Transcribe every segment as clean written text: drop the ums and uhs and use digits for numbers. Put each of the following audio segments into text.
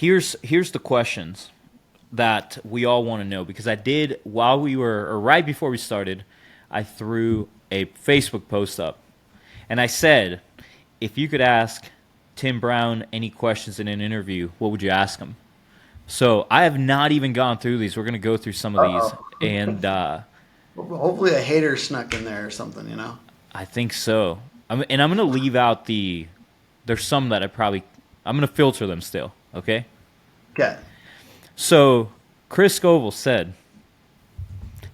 Here's the questions that we all want to know, because I did, while we were, or right before we started, I threw a Facebook post up, and I said, if you could ask Tim Brown any questions in an interview, what would you ask him? So I have not even gone through these. We're going to go through some of these, Uh-oh. and Hopefully a hater snuck in there or something, you know? I think so. And I'm going to leave out the. There's some that I'm going to filter them still. Okay. Okay. So Chris Scoville said,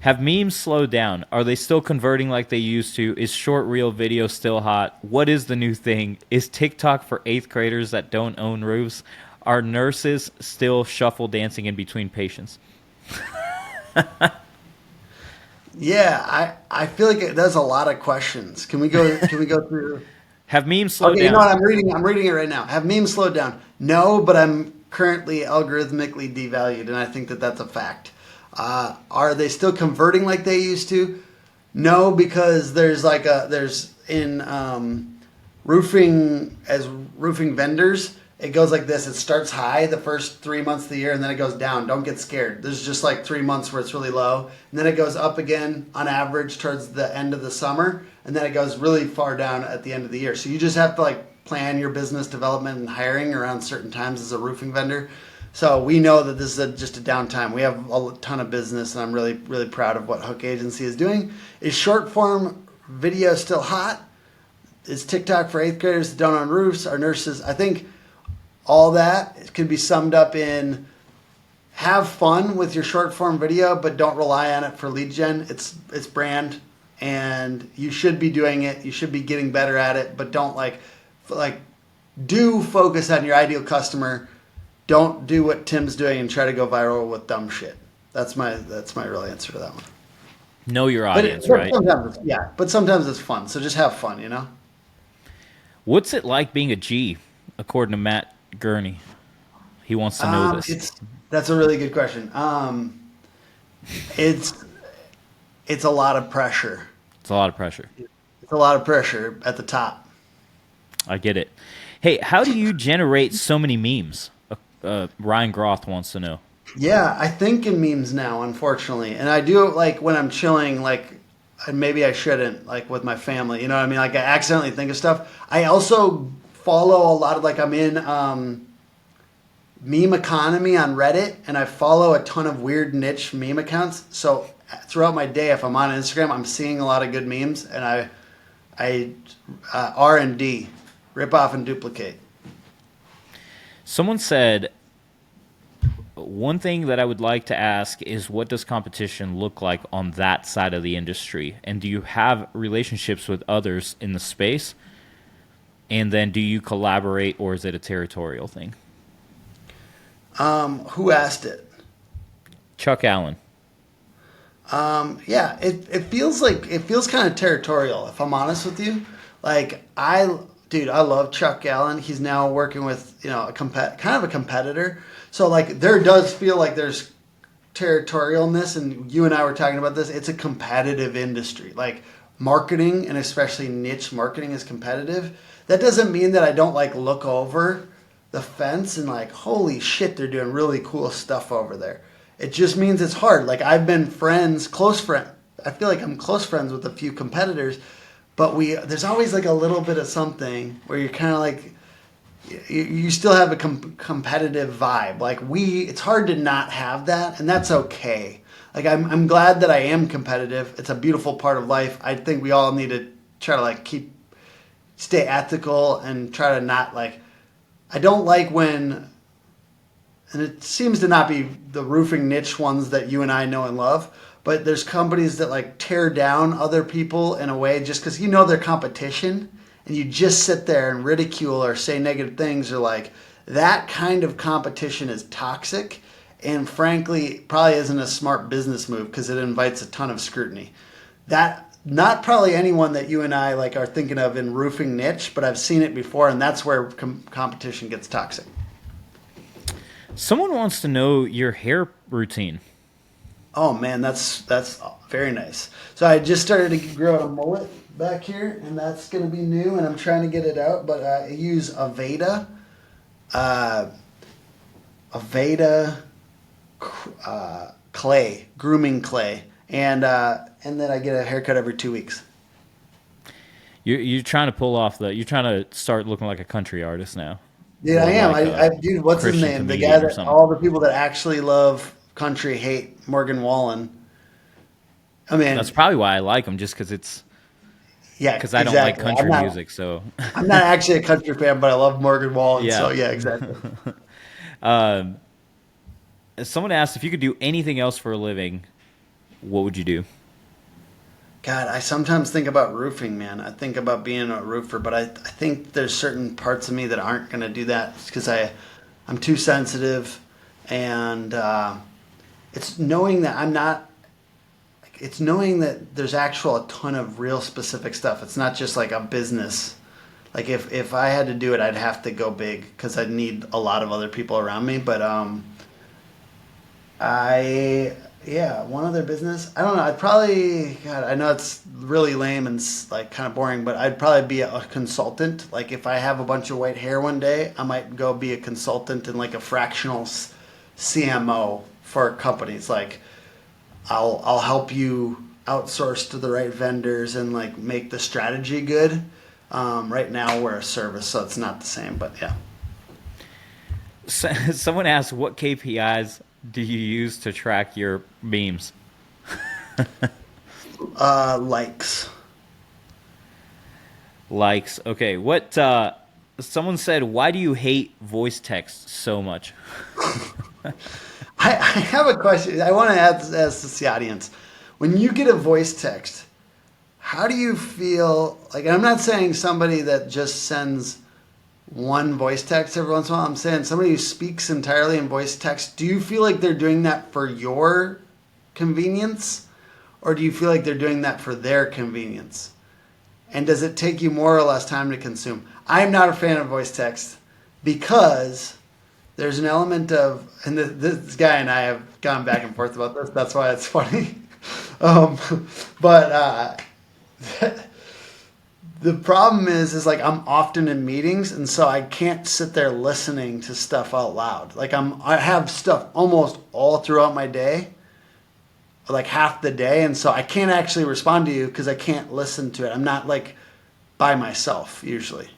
"Have memes slowed down? Are they still converting like they used to? Is short reel video still hot? What is the new thing? Is TikTok for eighth graders that don't own roofs? Are nurses still shuffle dancing in between patients?" Yeah, I feel like it does a lot of questions. Can we go through? Have memes slowed Okay, you know down? what? I'm reading it right now. Have memes slowed down? No, but I'm currently algorithmically devalued, and I think that that's a fact. Are they still converting like they used to? No, because there's in roofing, as roofing vendors, it goes like this. It starts high the first 3 months of the year, and then it goes down. Don't get scared. There's just like 3 months where it's really low, and then it goes up again on average towards the end of the summer, and then it goes really far down at the end of the year. So you just have to like plan your business development and hiring around certain times as a roofing vendor. So we know that this is just a downtime. We have a ton of business, and I'm really, really proud of what Hook Agency is doing. Is short form video still hot? Is TikTok for eighth graders that don't own roofs? Are nurses? I think all that can be summed up in have fun with your short form video, but don't rely on it for lead gen. It's brand, and you should be doing it. You should be getting better at it, but don't do focus on your ideal customer. Don't do what Tim's doing and try to go viral with dumb shit. That's my real answer to that one. Know your But, audience, but right? sometimes, yeah, but sometimes it's fun. So just have fun, you know. What's it like being a G, according to Matt Gurney? He wants to know this. That's a really good question. It's a lot of pressure. It's a lot of pressure. It's a lot of pressure at the top. I get it. Hey, how do you generate so many memes? Ryan Groth wants to know. Yeah, I think in memes now, unfortunately, and I do it like when I'm chilling, like maybe I shouldn't, like with my family. You know what I mean? Like I accidentally think of stuff. I also follow a lot of I'm in meme economy on Reddit, and I follow a ton of weird niche meme accounts. So throughout my day, if I'm on Instagram, I'm seeing a lot of good memes, and I R&D, rip off and duplicate. Someone said, one thing that I would like to ask is, what does competition look like on that side of the industry? And do you have relationships with others in the space? And then do you collaborate, or is it a territorial thing? Who asked it? Chuck Allen. Yeah, it feels kind of territorial, if I'm honest with you. Like I love Chuck Allen. He's now working with kind of a competitor. So like there does feel like there's territorialness, and you and I were talking about this. It's a competitive industry. Like marketing, and especially niche marketing, is competitive. That doesn't mean that I don't like look over the fence and like, holy shit, they're doing really cool stuff over there. It just means it's hard. Like I've been close friend. I feel like I'm close friends with a few competitors, but there's always like a little bit of something where you're kind of like, you still have a competitive vibe. Like it's hard to not have that, and that's okay. Like I'm glad that I am competitive. It's a beautiful part of life. I think we all need to try to like stay ethical and try to not like. I don't like when, and it seems to not be the roofing niche ones that you and I know and love, but there's companies that like tear down other people in a way just because they're competition, and you just sit there and ridicule or say negative things, or like that kind of competition is toxic, and frankly probably isn't a smart business move because it invites a ton of scrutiny. That not probably anyone that you and I like are thinking of in roofing niche, but I've seen it before, and that's where competition gets toxic. Someone wants to know your hair routine. Oh man, that's very nice. So I just started to grow a mullet back here, and that's going to be new, and I'm trying to get it out, but I use Aveda. Aveda clay, grooming clay, and then I get a haircut every 2 weeks. You're trying to pull off you're trying to start looking like a country artist now, Dude, I or am. like a Dude, what's his Christian name? The guy comedian or that something. all the people that actually love country hate Morgan Wallen. I That's mean, probably why I like him, just yeah, because I don't like exactly. country music. So, I'm not actually a country fan, but I love Morgan Wallen. So yeah. yeah, exactly. Um, someone asked if you could do anything else for a living, what would you do? God, I sometimes think about roofing, man. I think about being a roofer, but I think there's certain parts of me that aren't going to do that because I'm too sensitive, and it's knowing that I'm not. It's knowing that there's actual a ton of real specific stuff. It's not just like a business. Like if I had to do it, I'd have to go big because I'd need a lot of other people around me. But I yeah, one other business. I don't know. I'd probably God. I know it's really lame and like kind of boring, but I'd probably be a consultant. Like if I have a bunch of white hair one day, I might go be a consultant in like a fractional CMO for companies. Like I'll help you outsource to the right vendors and like make the strategy good. Right now we're a service, so it's not the same. But yeah, Someone asked, what KPIs do you use to track your memes? likes. Likes. Okay. Someone said, why do you hate voice text so much? I have a question. I want to ask the audience. When you get a voice text, how do you feel? Like, I'm not saying somebody that just sends one voice text every once in a while. I'm saying somebody who speaks entirely in voice text. Do you feel like they're doing that for your convenience? Or do you feel like they're doing that for their convenience? And does it take you more or less time to consume? I'm not a fan of voice text because there's an element of, and this guy and I have gone back and forth about this. That's why it's funny. um, but the problem is like I'm often in meetings, and so I can't sit there listening to stuff out loud. Like I have stuff almost all throughout my day, like half the day, and so I can't actually respond to you because I can't listen to it. I'm not like by myself usually.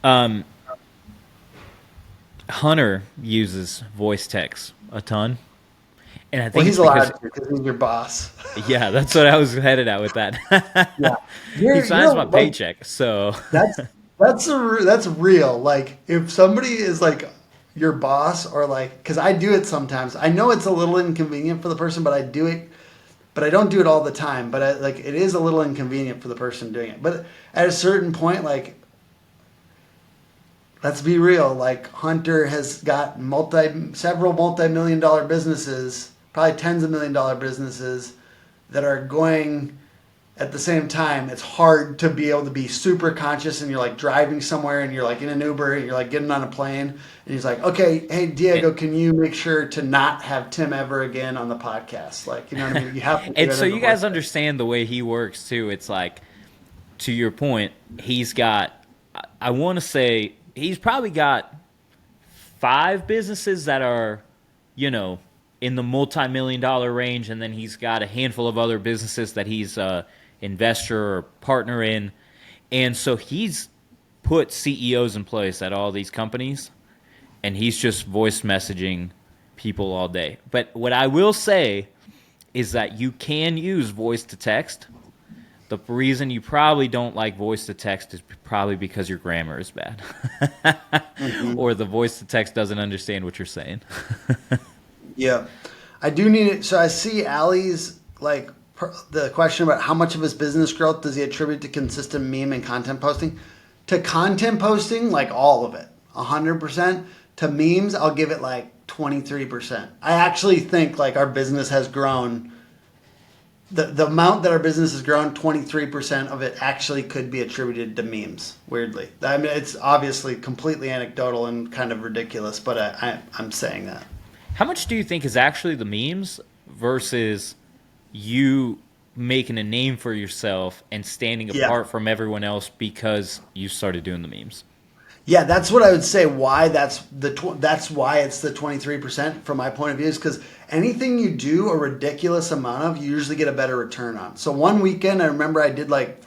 Um, Hunter uses voice text a ton. And I Well, think he's it's because, allowed to because he's your boss. yeah, that's what I was headed at with Yeah, that. He signs you're my like paycheck. So, that's that's real. Like if somebody is like your boss or like because I do it sometimes. I know it's a little inconvenient for the person, but I do it. But I don't do it all the time. But like it is a little inconvenient for the person doing it. But at a certain point, like let's be real. Like Hunter has got several multi-million dollar businesses, probably tens of million dollar businesses that are going at the same time. It's hard to be able to be super conscious and you're like driving somewhere and you're like in an Uber and you're like getting on a plane and he's like, okay, hey Diego, can you make sure to not have Tim ever again on the podcast? Like, you know what I mean? You have to do and it so in the you voice. guys understand the way he works too. It's like, to your point, he's got, I want to say, he's probably got five businesses that are, you know, in the multi-million dollar range, and then he's got a handful of other businesses that he's a investor or partner in, and so he's put CEOs in place at all these companies, and he's just voice messaging people all day. But what I will say is that you can use voice to text. The reason you probably don't like voice to text is probably because your grammar is bad. Mm-hmm. Or the voice to text doesn't understand what you're saying. Yeah, I do need it. So I see Ali's like the question about how much of his business growth does he attribute to consistent meme and content posting? To content posting, like all of it, 100%. To memes, I'll give it like 23%. I actually think like our business has grown. The amount that our business has grown, 23% of it actually could be attributed to memes, weirdly. I mean, it's obviously completely anecdotal and kind of ridiculous, but I'm saying that. How much do you think is actually the memes versus you making a name for yourself and standing Yeah. apart from everyone else because you started doing the memes? Yeah, that's what I would say. Why that's why it's the 23% from my point of view is because anything you do a ridiculous amount of, you usually get a better return on. So one weekend, I remember I did like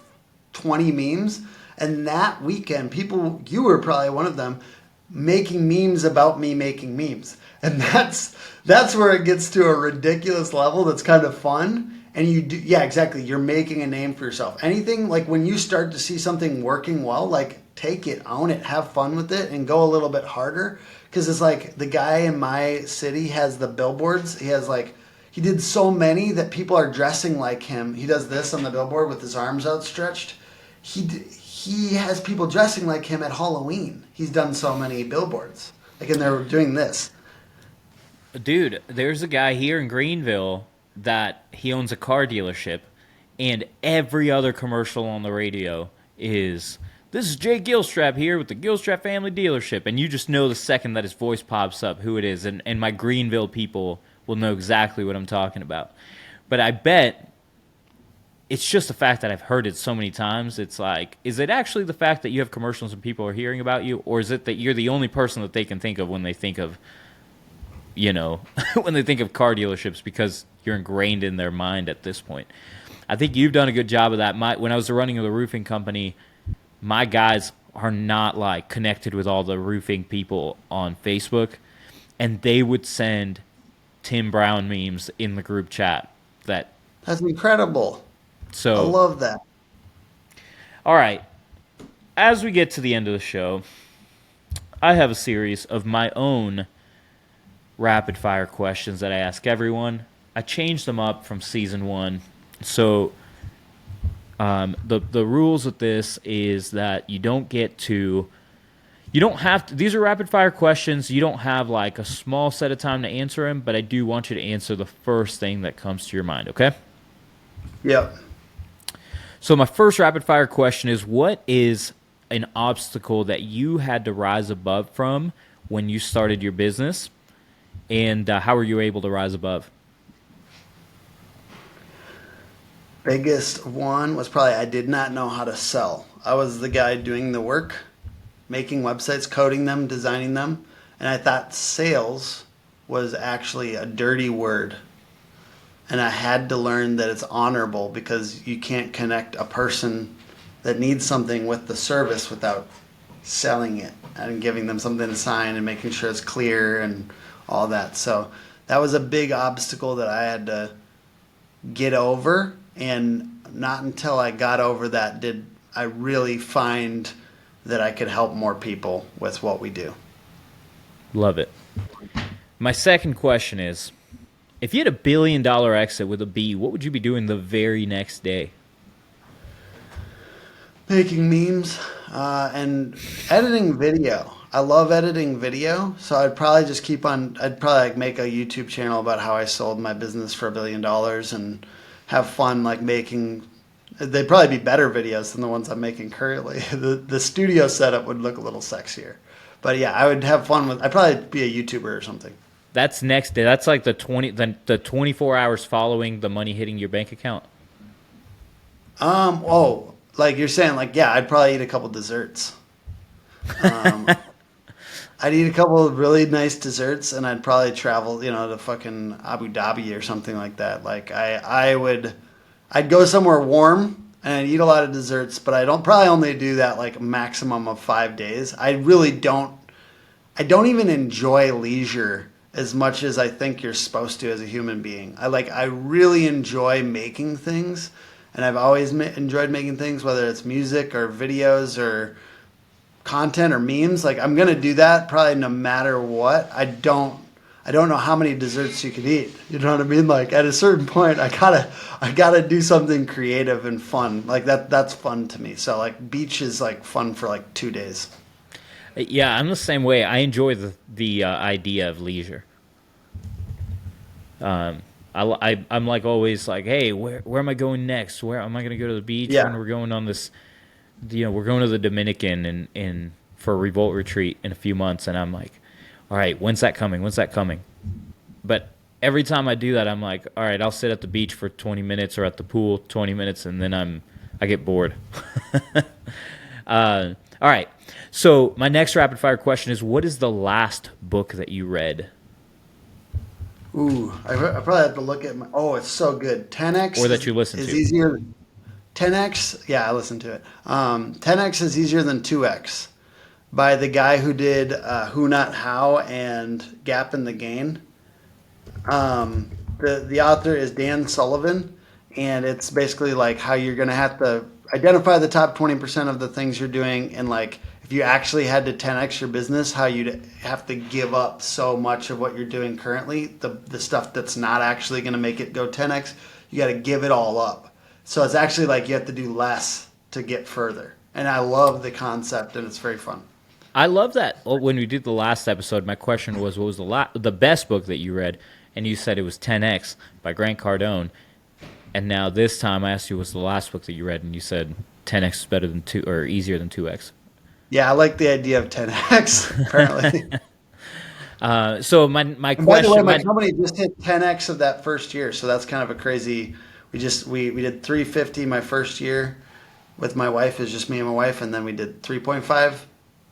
20 memes, and that weekend, people, you were probably one of them, making memes about me making memes, and that's where it gets to a ridiculous level. That's kind of fun. And you do, yeah, exactly. You're making a name for yourself. Anything like when you start to see something working well, like take it, own it, have fun with it, and go a little bit harder. Because it's like the guy in my city has the billboards. He has like, he did so many that people are dressing like him. He does this on the billboard with his arms outstretched. He has people dressing like him at Halloween. He's done so many billboards. Like, and they're doing this. Dude, there's a guy here in Greenville that he owns a car dealership, and every other commercial on the radio is, "This is Jay Gilstrap here with the Gilstrap Family Dealership," and you just know the second that his voice pops up who it is, and my Greenville people will know exactly what I'm talking about. But I bet it's just the fact that I've heard it so many times. It's like, is it actually the fact that you have commercials and people are hearing about you, or is it that you're the only person that they can think of when they think of, when they think of car dealerships, because you're ingrained in their mind at this point? I think you've done a good job of that. When I was running the roofing company, my guys are not like connected with all the roofing people on Facebook, and they would send Tim Brown memes in the group chat. That's incredible. I So, love that. all right, as we get to the end of the show, I have a series of my own rapid fire questions that I ask everyone. I changed them up from season one. So the rules with this is that you don't have to, these are rapid fire questions. You don't have like a small set of time to answer them, but I do want you to answer the first thing that comes to your mind, okay? Yep. So my first rapid fire question is, what is an obstacle that you had to rise above from when you started your business, and how were you able to rise above? Biggest one was probably I did not know how to sell. I was the guy doing the work, making websites, coding them, designing them, and I thought sales was actually a dirty word. And I had to learn that it's honorable because you can't connect a person that needs something with the service without selling it and giving them something to sign and making sure it's clear and all that. So that was a big obstacle that I had to get over, and not until I got over that did I really find that I could help more people with what we do. Love it. My second question is, if you had $1 billion exit with a B, what would you be doing the very next day? Making memes and editing video. I love editing video, so I'd probably just keep on. I'd probably like make a YouTube channel about how I sold my business for $1 billion and have fun like making. They'd probably be better videos than the ones I'm making currently. The studio setup would look a little sexier, but yeah, I would have fun with. I'd probably be a YouTuber or something. That's next day. That's like the 24 hours following the money hitting your bank account. Oh, like you're saying, like yeah, I'd probably eat a couple desserts. Um, I'd eat a couple of really nice desserts, and I'd probably travel, to fucking Abu Dhabi or something like that. Like I'd go somewhere warm and I'd eat a lot of desserts, but I don't probably only do that like maximum of 5 days. I don't even enjoy leisure as much as I think you're supposed to as a human being. I really enjoy making things, and I've always enjoyed making things, whether it's music or videos or content or memes. Like I'm gonna do that probably no matter what. I don't know how many desserts you can eat. You know what I mean? Like at a certain point, I gotta do something creative and fun. Like that's fun to me. So like beach is like fun for like 2 days. Yeah, I'm the same way. I enjoy the idea of leisure. I'm like always like, hey, where am I going next? Where am I going to go to the beach? Yeah. When we're going on this, we're going to the Dominican and for a revolt retreat in a few months, and I'm like, all right, when's that coming? When's that coming? But every time I do that, I'm like, all right, I'll sit at the beach for 20 minutes or at the pool 20 minutes, and then I get bored. All right. So my next rapid fire question is: what is the last book that you read, Ooh, I probably have to look at my. Oh, it's so good. 10x or that you listened is to? easier. 10x, yeah, I listened to it. 10x is easier than 2x by the guy who did Who Not How and Gap in the Gain. The author is Dan Sullivan, and it's basically like how you're going to have to identify the top 20% of the things you're doing, and like if you actually had to 10x your business, how you'd have to give up so much of what you're doing currently, the stuff that's not actually going to make it go 10x, you got to give it all up. So it's actually like you have to do less to get further. And I love the concept, and it's very fun. I love that. Oh, when we did the last episode, my question was, what was the best book that you read? And you said it was 10X by Grant Cardone. And now this time I asked you, what's the last book that you read? And you said 10X is better than two, or easier than 2X. Yeah, I like the idea of 10x. Apparently. So my And by the question, way, my company just hit 10x of that first year, so that's kind of a crazy. We did 350 my first year with my wife. Is just me and my wife, and then we did 3.5,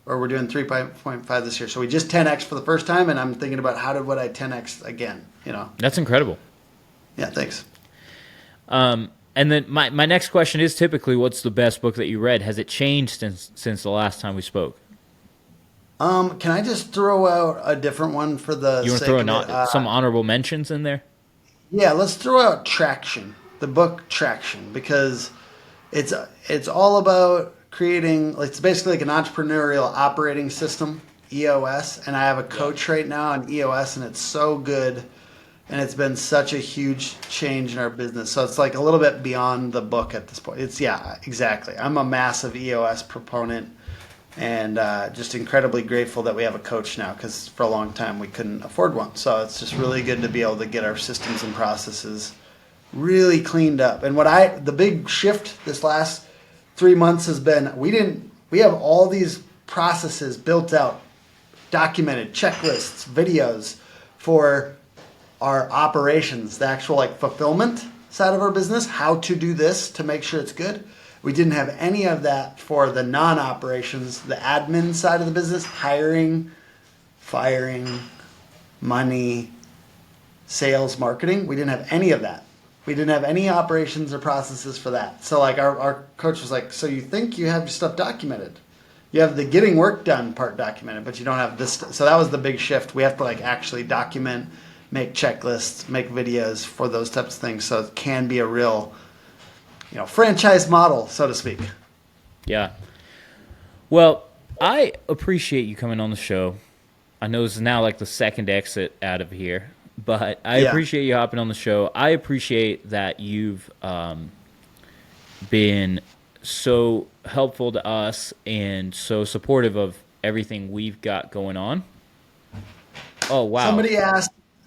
or we're doing 3.5 this year. So we just 10x for the first time, and I'm thinking about would I 10x again? You know? that's incredible. Yeah, thanks. And then my next question is typically, what's the best book that you read? Has it changed since the last time we spoke? Can I just throw out a different one for the You want to sake throw of it? some honorable mentions in there? Yeah, let's throw out Traction, the book Traction, because it's all about creating. Like, it's basically like an entrepreneurial operating system, EOS, and I have a coach right now on EOS, and it's so good, and it's been such a huge change in our business. So it's like a little bit beyond the book at this point. It's exactly. I'm a massive EOS proponent, and just incredibly grateful that we have a coach now, because for a long time we couldn't afford one. So it's just really good to be able to get our systems and processes really cleaned up. And the big shift this last 3 months has been, we have all these processes built out, documented, checklists, videos for our operations, the actual like fulfillment side of our business, how to do this to make sure it's good. We didn't have any of that for the non-operations, the admin side of the business, hiring, firing, money, sales, marketing. We didn't have any of that. We didn't have any operations or processes for that. So like our coach was like, so you think you have your stuff documented? You have the getting work done part documented, but you don't have this. So that was the big shift. We have to like actually document, make checklists, make videos for those types of things. So it can be a real, franchise model, so to speak. Yeah. Well, I appreciate you coming on the show. I know this is now like the second exit out of here, but I appreciate you hopping on the show. I appreciate that you've been so helpful to us and so supportive of everything we've got going on. Oh, wow.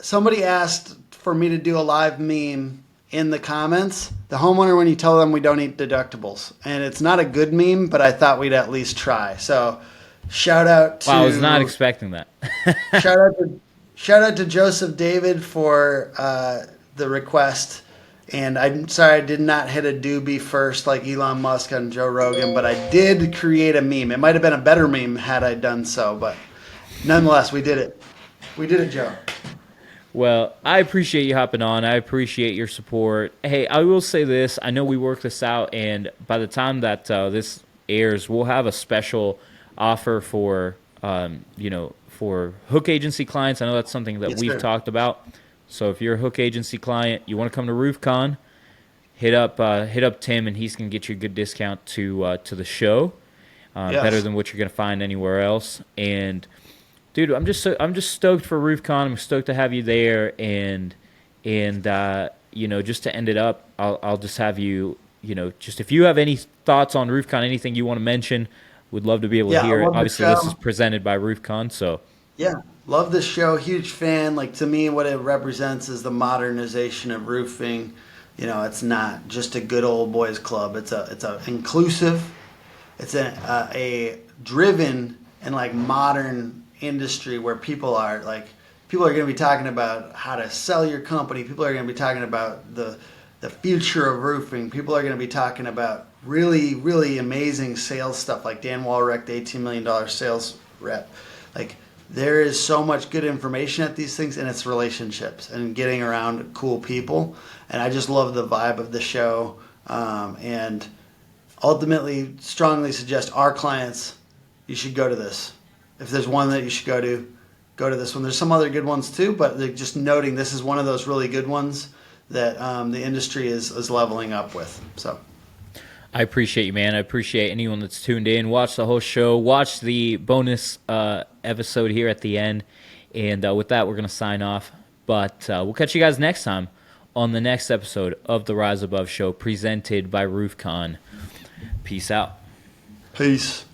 Somebody asked for me to do a live meme in the comments. The homeowner, when you tell them we don't eat deductibles. And it's not a good meme, but I thought we'd at least try. So shout out to... Wow, I was not expecting that. shout out to Joseph David for the request. And I'm sorry I did not hit a doobie first like Elon Musk on Joe Rogan, but I did create a meme. It might have been a better meme had I done so, but nonetheless, we did it. We did it, Joe. Well, I appreciate you hopping on. I appreciate your support. Hey, I will say this. I know we worked this out, and by the time that this airs, we'll have a special offer for, for Hook Agency clients. I know that's something that we've talked about. So if you're a Hook Agency client, you want to come to RoofCON, hit up Tim, and he's going to get you a good discount to the show, better than what you're going to find anywhere else. And dude, I'm just stoked for RoofCON. I'm stoked to have you there, and just to end it up, I'll just have you, just if you have any thoughts on RoofCON, anything you want to mention, would love to be able to hear it. Obviously, this is presented by RoofCON, so yeah, love this show. Huge fan. Like, to me, what it represents is the modernization of roofing. It's not just a good old boys club. It's a inclusive. It's a driven and like modern industry where people are going to be talking about how to sell your company. People are going to be talking about the future of roofing. People are going to be talking about really, really amazing sales stuff like Dan Walrecht, the $18 million sales rep. Like, there is so much good information at these things, and it's relationships and getting around cool people. And I just love the vibe of the show. And ultimately, strongly suggest our clients, you should go to this. If there's one that you should go to this one. There's some other good ones too, but they're just noting this is one of those really good ones that the industry is leveling up with. So I appreciate you, man. I appreciate anyone that's tuned in. Watch the whole show. Watch the bonus episode here at the end. And with that, we're going to sign off. But we'll catch you guys next time on the next episode of the Rise Above Show, presented by RoofCON. Peace out. Peace.